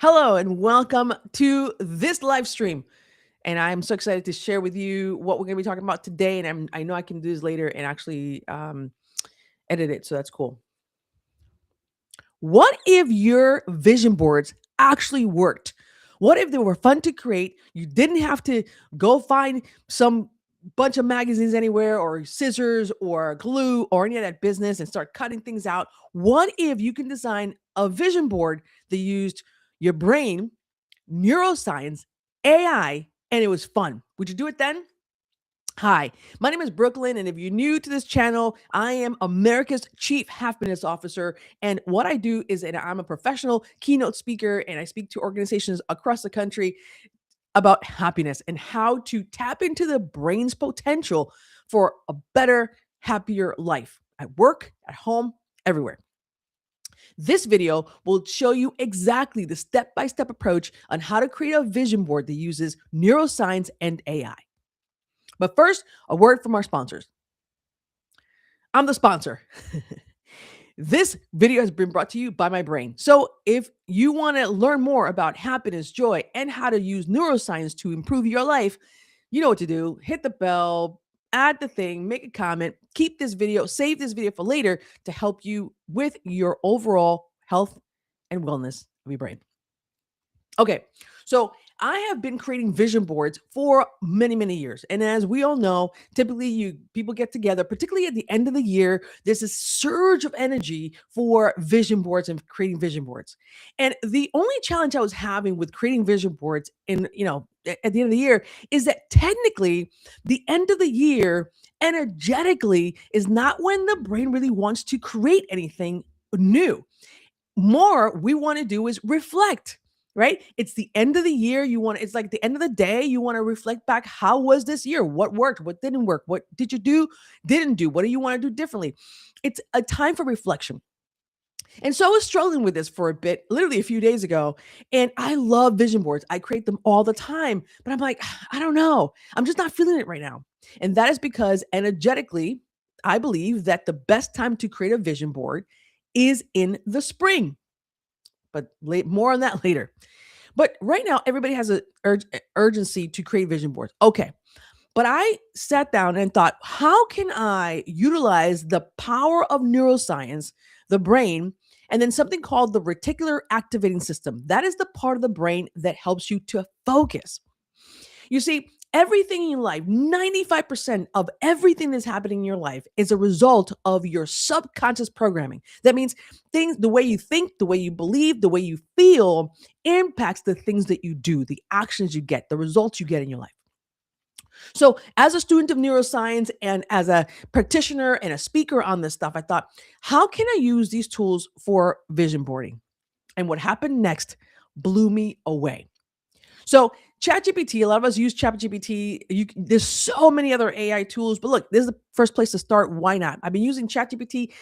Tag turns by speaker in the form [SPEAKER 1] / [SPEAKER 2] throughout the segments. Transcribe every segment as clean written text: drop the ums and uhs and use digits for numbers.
[SPEAKER 1] Hello and welcome to this live stream. And I'm so excited to share with you what we're going to be talking about today. And I know I can do this later and actually edit it. So that's cool. What if your vision boards actually worked? What if they were fun to create? You didn't have to go find some bunch of magazines anywhere or scissors or glue or any of that business and start cutting things out. What if you can design a vision board that used your brain, neuroscience, AI, and it was fun? Would you do it then? Hi, my name is Brooklyn, and if you're new to this channel, I am America's Chief Happiness Officer. And what I do is that I'm a professional keynote speaker, and I speak to organizations across the country about happiness and how to tap into the brain's potential for a better, happier life at work, at home, everywhere. This video will show you exactly the step-by-step approach on how to create a vision board that uses neuroscience and AI. But first, a word from our sponsors. I'm the sponsor. This video has been brought to you by my brain. So if you want to learn more about happiness, joy, and how to use neuroscience to improve your life, you know what to do. Hit the bell, add the thing, make a comment, keep this video, save this video for later to help you with your overall health and wellness of your brain. Okay, so I have been creating vision boards for many, many years. And as we all know, typically people get together, particularly at the end of the year, there's a surge of energy for vision boards and creating vision boards. And the only challenge I was having with creating vision boards at the end of the year is that technically the end of the year energetically is not when the brain really wants to create anything new. More we want to do is reflect, right? It's the end of the year. It's like the end of the day. You want to reflect back. How was this year? What worked? What didn't work? What did you do? Didn't do? What do you want to do differently? It's a time for reflection. And so I was struggling with this for a bit, literally a few days ago. And I love vision boards. I create them all the time. But I'm like, I don't know. I'm just not feeling it right now. And that is because energetically, I believe that the best time to create a vision board is in the spring. But more on that later. But right now, everybody has an urgency to create vision boards. Okay. But I sat down and thought, how can I utilize the power of neuroscience, the brain, and then something called the reticular activating system? That is the part of the brain that helps you to focus. You see, everything in your life, 95% of everything that's happening in your life is a result of your subconscious programming. That means things, the way you think, the way you believe, the way you feel impacts the things that you do, the actions you get, the results you get in your life. So, as a student of neuroscience and as a practitioner and a speaker on this stuff, I thought, how can I use these tools for vision boarding? And what happened next blew me away. So ChatGPT, a lot of us use ChatGPT. There's so many other AI tools, but look, this is the first place to start. Why not? I've been using ChatGPT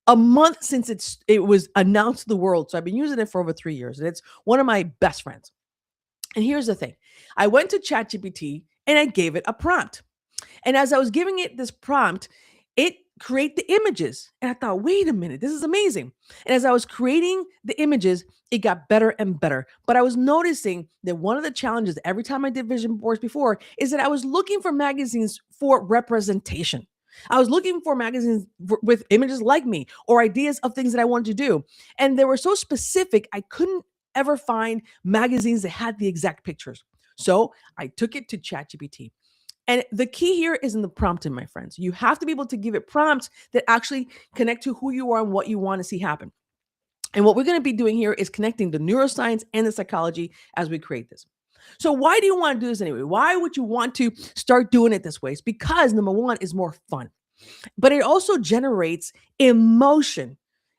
[SPEAKER 1] a month since it was announced to the world. So I've been using it for over 3 years, and it's one of my best friends. And here's the thing. I went to ChatGPT and I gave it a prompt. And as I was giving it this prompt, it create the images. And I thought, wait a minute, this is amazing. And as I was creating the images, it got better and better. But I was noticing that one of the challenges every time I did vision boards before is that I was looking for magazines for representation. I was looking for magazines with images like me or ideas of things that I wanted to do. And they were so specific, I couldn't ever find magazines that had the exact pictures. So I took it to ChatGPT. And the key here is in the prompting, my friends. You have to be able to give it prompts that actually connect to who you are and what you want to see happen. And what we're going to be doing here is connecting the neuroscience and the psychology as we create this. So why do you want to do this anyway? Why would you want to start doing it this way? It's because number one is more fun, but it also generates emotion.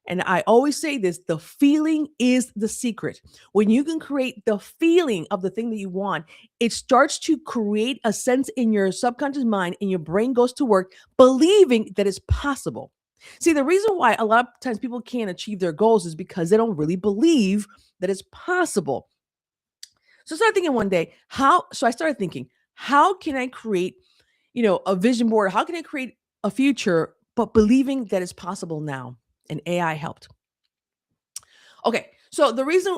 [SPEAKER 1] And I always say this, the feeling is the secret. When you can create the feeling of the thing that you want, it starts to create a sense in your subconscious mind and your brain goes to work believing that it's possible. See, the reason why a lot of times people can't achieve their goals is because they don't really believe that it's possible. So I started thinking one day, how can I create, a vision board? How can I create a future, but believing that it's possible now? And AI helped. Okay, So the reason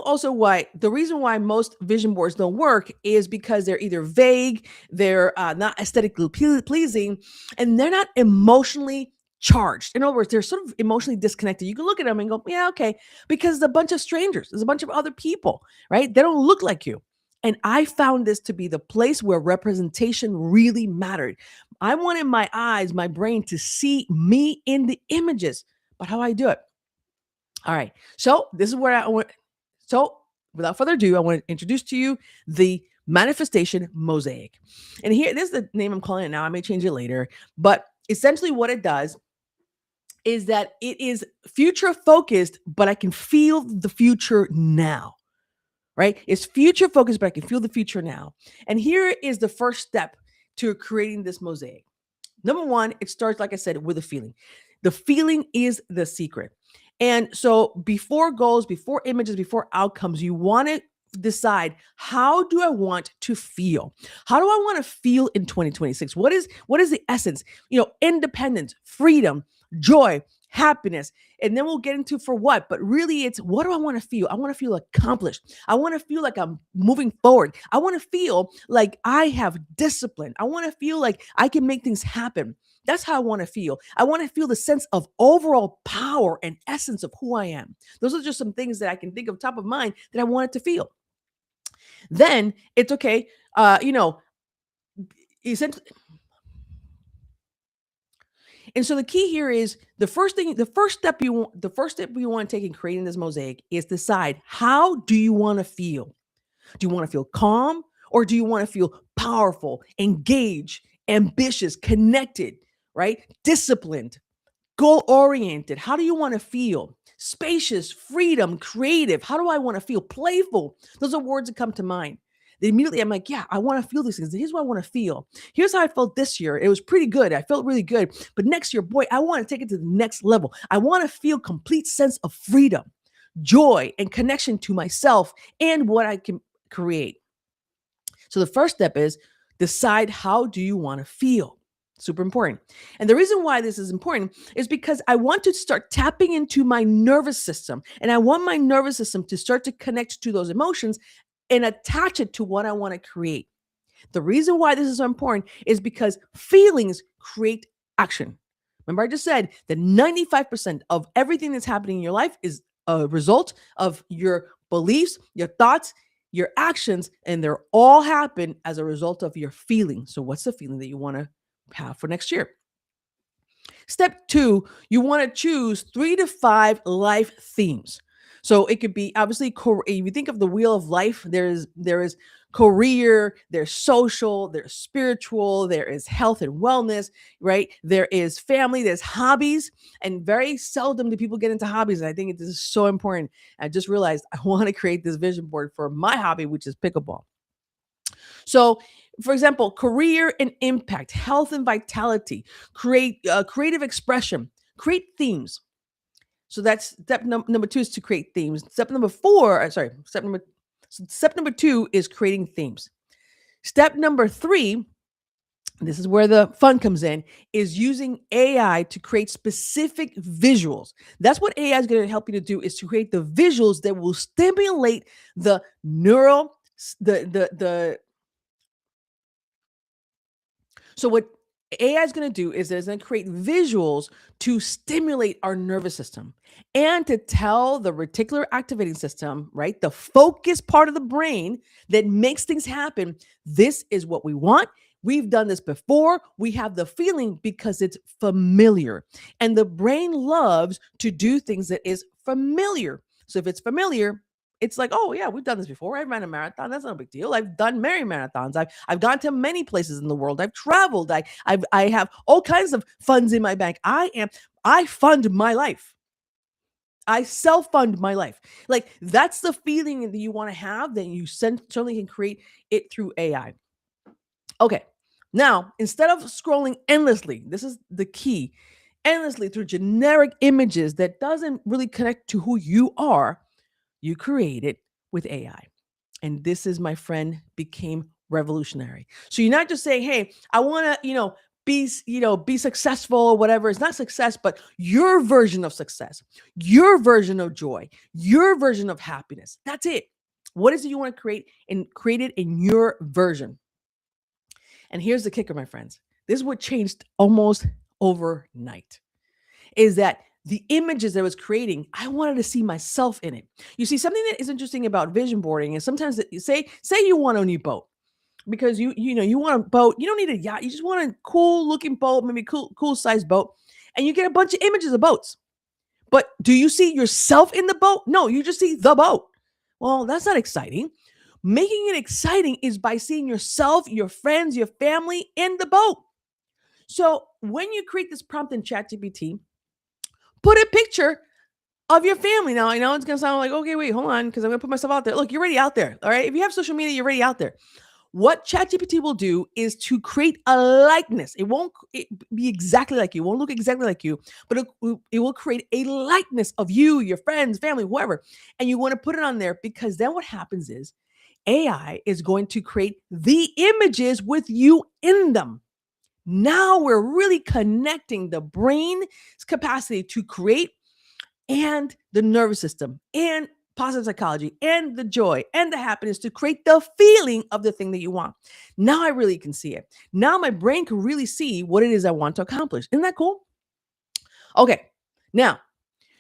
[SPEAKER 1] why most vision boards don't work is because they're either vague, they're not aesthetically pleasing, and they're not emotionally charged. In other words, they're sort of emotionally disconnected. You can look at them and go, yeah, okay, because it's a bunch of strangers, there's a bunch of other people, right? They don't look like you. And I found this to be the place where representation really mattered. I wanted my eyes, my brain to see me in the images. But how do I do it? All right. So this is where I want. So without further ado, I want to introduce to you the Manifestation Mosaic. And here, this is the name I'm calling it now. I may change it later. But essentially, what it does is that it is future focused, but I can feel the future now. Right? It's future focused, but I can feel the future now. And here is the first step to creating this mosaic. Number one, it starts, like I said, with a feeling. The feeling is the secret. And so before goals, before images, before outcomes, you want to decide, how do I want to feel? How do I want to feel in 2026? What is the essence? Independence, freedom, joy, happiness. And then we'll get into for what, but really it's, what do I want to feel? I want to feel accomplished. I want to feel like I'm moving forward. I want to feel like I have discipline. I want to feel like I can make things happen. That's how I want to feel. I want to feel the sense of overall power and essence of who I am. Those are just some things that I can think of top of mind that I wanted to feel. Then it's okay. Essentially, and so the key here is the first step you want to take in creating this mosaic is decide, how do you want to feel? Do you want to feel calm, or do you want to feel powerful, engaged, ambitious, connected, right? Disciplined, goal oriented. How do you want to feel? Spacious, freedom, creative. How do I want to feel? Playful. Those are words that come to mind. Then immediately I'm like, yeah, I want to feel these things. Here's what I want to feel. Here's how I felt this year. It was pretty good. I felt really good. But next year, boy, I want to take it to the next level. I want to feel complete sense of freedom, joy, and connection to myself and what I can create. So the first step is decide, how do you want to feel? Super important. And the reason why this is important is because I want to start tapping into my nervous system, and I want my nervous system to start to connect to those emotions and attach it to what I want to create. The reason why this is so important is because feelings create action. Remember, I just said that 95% of everything that's happening in your life is a result of your beliefs, your thoughts, your actions, and they're all happen as a result of your feeling. So, what's the feeling that you want to have for next year? Step two, you want to choose 3 to 5 life themes. So it could be obviously, if you think of the wheel of life, there is career, there's social, there's spiritual, there is health and wellness, right? There is family, there's hobbies, and very seldom do people get into hobbies. And I think this is so important. I just realized I want to create this vision board for my hobby, which is pickleball. So, for example, career and impact, health and vitality, creative expression, create themes. So that's number two, is to create themes. Step number two is creating themes. Step number three, this is where the fun comes in, is using AI to create specific visuals. That's what AI is going to help you to do, is to create the visuals that will stimulate the neural the So what AI is going to do is it's going to create visuals to stimulate our nervous system and to tell the reticular activating system, right? The focus part of the brain that makes things happen. This is what we want. We've done this before. We have the feeling because it's familiar. And the brain loves to do things that is familiar. So if it's familiar, it's like, oh yeah, we've done this before. I ran a marathon. That's not a big deal. I've done many marathons. I've gone to many places in the world. I've traveled. I have all kinds of funds in my bank. I fund my life. I self-fund my life. Like, that's the feeling that you want to have, that you certainly can create it through AI. Okay. Now, instead of scrolling endlessly, this is the key, endlessly through generic images that doesn't really connect to who you are, you create it with AI. And this is, my friend, became revolutionary. So you're not just saying, hey, I want to, be successful, whatever. It's not success, but your version of success, your version of joy, your version of happiness. That's it. What is it you want to create, and create it in your version? And here's the kicker, my friends. This is what changed almost overnight, is that the images that I was creating, I wanted to see myself in it. You see, something that is interesting about vision boarding is sometimes that you say you want a new boat, because you want a boat. You don't need a yacht. You just want a cool looking boat, maybe cool sized boat, and you get a bunch of images of boats. But do you see yourself in the boat? No, you just see the boat. Well, that's not exciting. Making it exciting is by seeing yourself, your friends, your family in the boat. So when you create this prompt in ChatGPT, put a picture of your family. Now, I know it's going to sound like, okay, wait, hold on, because I'm going to put myself out there. Look, you're already out there. All right. If you have social media, you're already out there. What ChatGPT will do is to create a likeness. It won't be exactly like you. It won't look exactly like you, but it will create a likeness of you, your friends, family, whoever. And you want to put it on there, because then what happens is AI is going to create the images with you in them. Now we're really connecting the brain's capacity to create, and the nervous system, and positive psychology, and the joy and the happiness to create the feeling of the thing that you want. Now I really can see it. Now my brain can really see what it is I want to accomplish. Isn't that cool? Okay. Now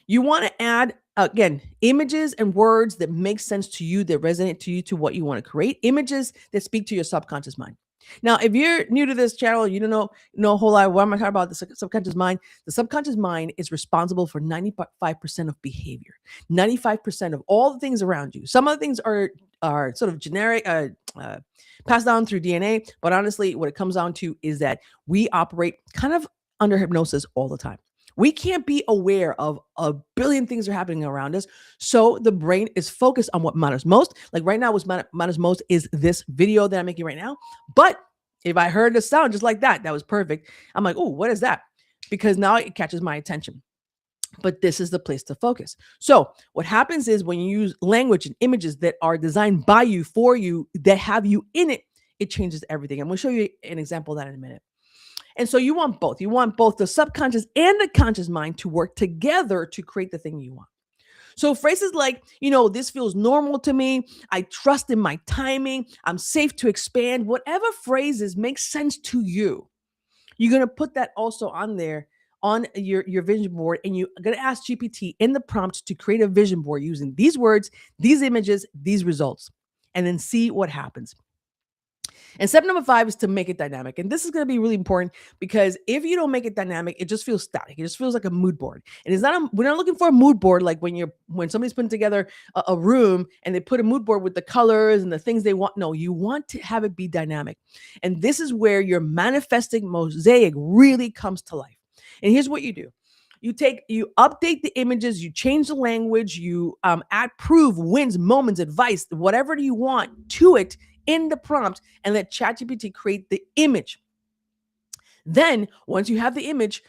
[SPEAKER 1] you want to add, again, images and words that make sense to you, that resonate to you, to what you want to create, images that speak to your subconscious mind. Now, if you're new to this channel, you don't know a whole lot. What am I talking about? The subconscious mind. The subconscious mind is responsible for 95% of behavior, 95% of all the things around you. Some of the things are sort of generic, passed down through DNA. But honestly, what it comes down to is that we operate kind of under hypnosis all the time. We can't be aware of a billion things are happening around us. So the brain is focused on what matters most. Like right now, what matters most is this video that I'm making right now. But if I heard the sound just like that was perfect. I'm like, oh, what is that? Because now it catches my attention. But this is the place to focus. So what happens is when you use language and images that are designed by you, for you, that have you in it, it changes everything. I'm going to show you an example of that in a minute. And so you want both. You want both the subconscious and the conscious mind to work together to create the thing you want. So phrases like, this feels normal to me. I trust in my timing. I'm safe to expand. Whatever phrases make sense to you, you're going to put that also on there on your vision board. And you're going to ask GPT in the prompt to create a vision board using these words, these images, these results, and then see what happens. And step number 5 is to make it dynamic. And this is going to be really important, because if you don't make it dynamic, it just feels static. It just feels like a mood board. And we're not looking for a mood board like when somebody's putting together a room and they put a mood board with the colors and the things they want. No, you want to have it be dynamic. And this is where your manifesting mosaic really comes to life. And here's what you do. You update the images, you change the language, you add proof, wins, moments, advice, whatever you want to it in the prompt, and let ChatGPT create the image. Then once you have the image,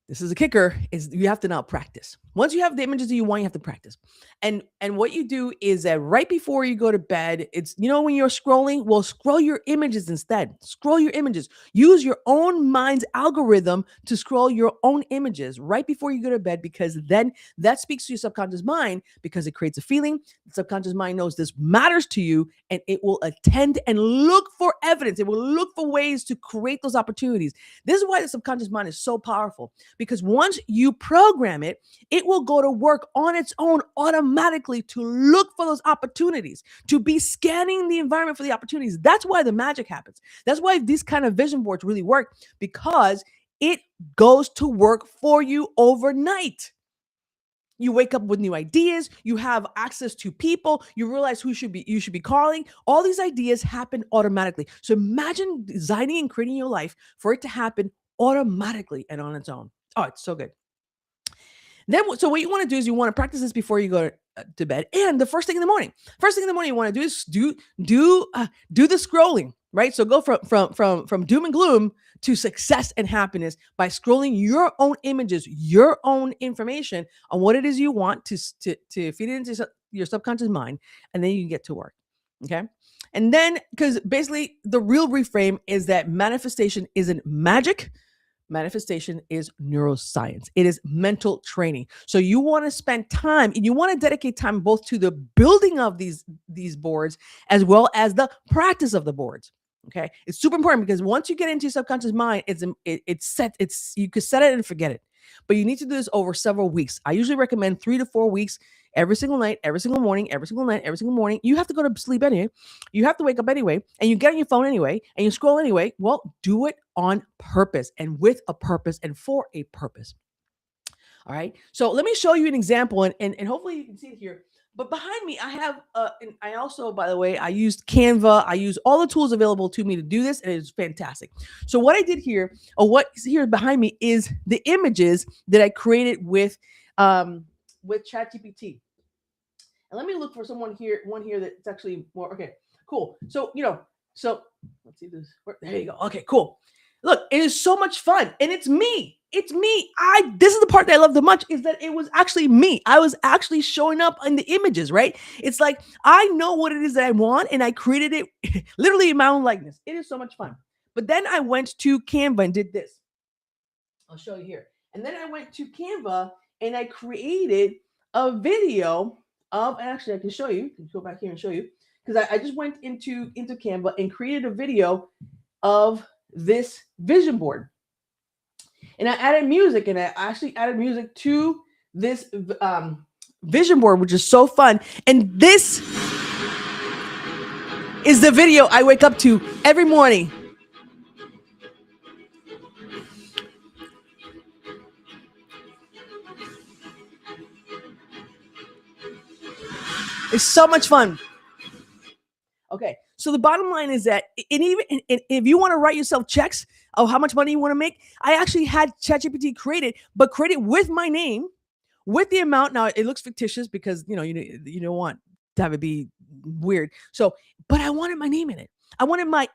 [SPEAKER 1] this is a kicker, is you have to now practice. Once you have the images that you want, you have to practice. And what you do is that right before you go to bed, it's, when you're scrolling, well, scroll your images instead. Scroll your images. Use your own mind's algorithm to scroll your own images right before you go to bed, because then that speaks to your subconscious mind, because it creates a feeling. The subconscious mind knows this matters to you, and it will attend and look for evidence. It will look for ways to create those opportunities. This is why the subconscious mind is so powerful, because once you program it, it will go to work on its own automatically to look for those opportunities, to be scanning the environment for the opportunities. That's why the magic happens. That's why these kind of vision boards really work, because it goes to work for you overnight. You wake up with new ideas, you have access to people, you realize you should be calling. All these ideas happen automatically. So imagine designing and creating your life for it to happen automatically and on its own. Oh, it's so good. So what you want to do is you want to practice this before you go to bed, and the first thing in the morning. First thing in the morning you want to do is do the scrolling, right? So go from doom and gloom to success and happiness by scrolling your own images, your own information on what it is you want to feed it into your subconscious mind, and then you can get to work. Okay. And then, because basically the real reframe is that manifestation isn't magic. Manifestation is neuroscience. It is mental training. So you want to spend time and you want to dedicate time both to the building of these boards as well as the practice of the boards. Okay, it's super important because once you get into your subconscious mind, it's set. It's you could set it and forget it, but you need to do this over several weeks. I usually recommend 3 to 4 weeks, every single night, every single morning, every single night, every single morning. You have to go to sleep anyway. You have to wake up anyway, and you get on your phone anyway, and you scroll anyway. Well, do it on purpose and with a purpose and for a purpose. All right. So let me show you an example, and hopefully you can see it here. But behind me, I have, and I also, by the way, I used Canva. I use all the tools available to me to do this, and it's fantastic. So what I did here, or what's here behind me, is the images that I created with ChatGPT. And let me look for one here that's actually more okay. Cool. So so let's see this. There you go. Okay, cool. Look, it is so much fun, and it's me. It's me. This is the part that I love the much is that it was actually me. I was actually showing up in the images, right? It's like I know what it is that I want, and I created it literally in my own likeness. It is so much fun. But then I went to Canva and did this. I'll show you here. And then I went to Canva and I created a video of, and actually I can show you, can go back here and show you, because I just went into Canva and created a video of this vision board. And I added music, and I actually added music to this vision board, which is so fun. And this is the video I wake up to every morning. It's so much fun. Okay, so the bottom line is that, and even and if you want to write yourself checks of how much money you want to make, I actually had ChatGPT create it, but create it with my name, with the amount. Now it looks fictitious because you don't want to have it be weird. So, but I wanted my name in it. I wanted my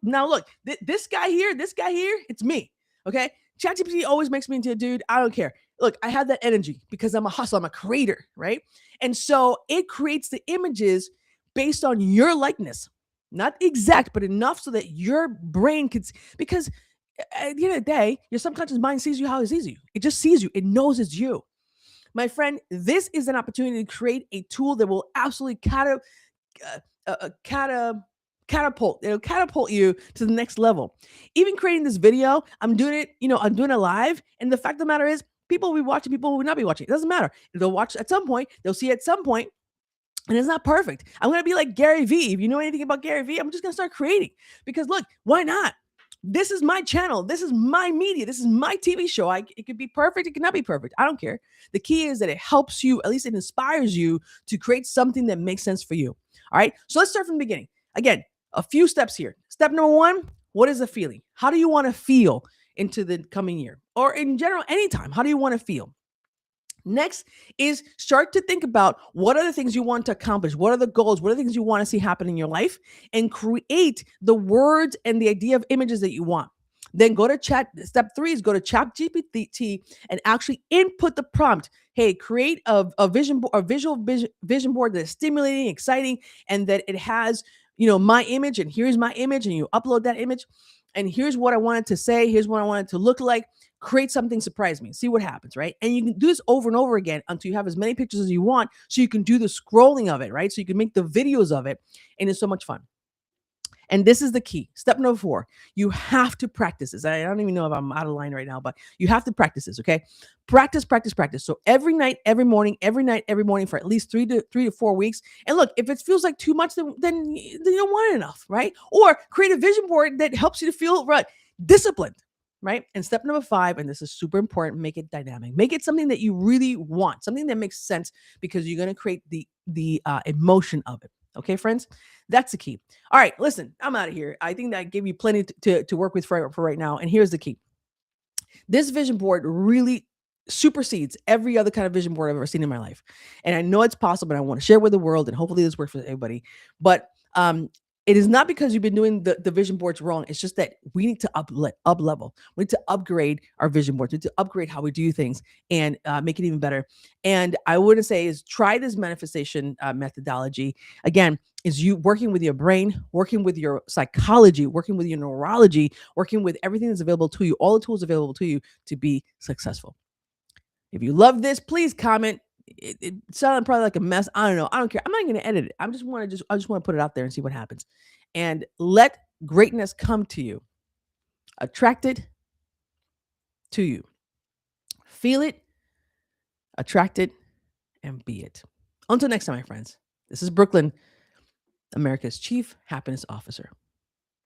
[SPEAKER 1] now look, this guy here, it's me. Okay, ChatGPT always makes me into a dude. I don't care. Look, I have that energy because I'm a hustler. I'm a creator, right? And so it creates the images based on your likeness, not exact, but enough so that your brain could, because at the end of the day, your subconscious mind sees you how it sees you. It just sees you. It knows it's you. My friend, this is an opportunity to create a tool that will absolutely catapult. It'll catapult you to the next level. Even creating this video, I'm doing it. I'm doing it live, and the fact of the matter is, people will be watching, people will not be watching. It doesn't matter. They'll watch at some point. They'll see at some point. And it's not perfect. I'm going to be like Gary Vee. If you know anything about Gary Vee, I'm just going to start creating because look, why not? This is my channel. This is my media. This is my TV show. It could be perfect. It cannot be perfect. I don't care. The key is that it helps you, at least it inspires you to create something that makes sense for you. All right. So let's start from the beginning. Again, a few steps here. Step number one, what is the feeling? How do you want to feel into the coming year? Or in general, anytime, how do you want to feel? Next is start to think about what are the things you want to accomplish? What are the goals? What are the things you want to see happen in your life? And create the words and the idea of images that you want. Then go to chat. Step 3 is go to ChatGPT and actually input the prompt. Hey, create a vision board that is stimulating, exciting, and that it has, my image, and here's my image, and you upload that image. And here's what I wanted to say. Here's what I wanted to look like. Create something, surprise me, see what happens, right? And you can do this over and over again until you have as many pictures as you want, so you can do the scrolling of it, right? So you can make the videos of it, and it's so much fun. And this is the key. Step number 4, you have to practice this. I don't even know if I'm out of line right now, but you have to practice this, okay? Practice, practice, practice. So every night, every morning for at least 3 to 4 weeks. And look, if it feels like too much, then you don't want it enough, right? Or create a vision board that helps you to feel right, disciplined. Right. And step number 5, and this is super important, make it dynamic. Make it something that you really want, something that makes sense, because you're going to create the emotion of it. Okay, friends, that's the key. All right, listen, I'm out of here. I think that gave you plenty to work with for right now. And here's the key. This vision board really supersedes every other kind of vision board I've ever seen in my life. And I know it's possible, and I want to share with the world, and hopefully this works for everybody. But It is not because you've been doing the vision boards wrong. It's just that we need to up level. We need to upgrade our vision boards. We need to upgrade how we do things and make it even better. And I wouldn't say is try this manifestation methodology. Again, is you working with your brain, working with your psychology, working with your neurology, working with everything that's available to you, all the tools available to you to be successful. If you love this, please comment. It sounded probably like a mess. I don't know. I don't care. I'm not going to edit it. I just want to put it out there and see what happens. And let greatness come to you. Attract it to you. Feel it, attract it, and be it. Until next time, my friends. This is Brooklyn, America's Chief Happiness Officer.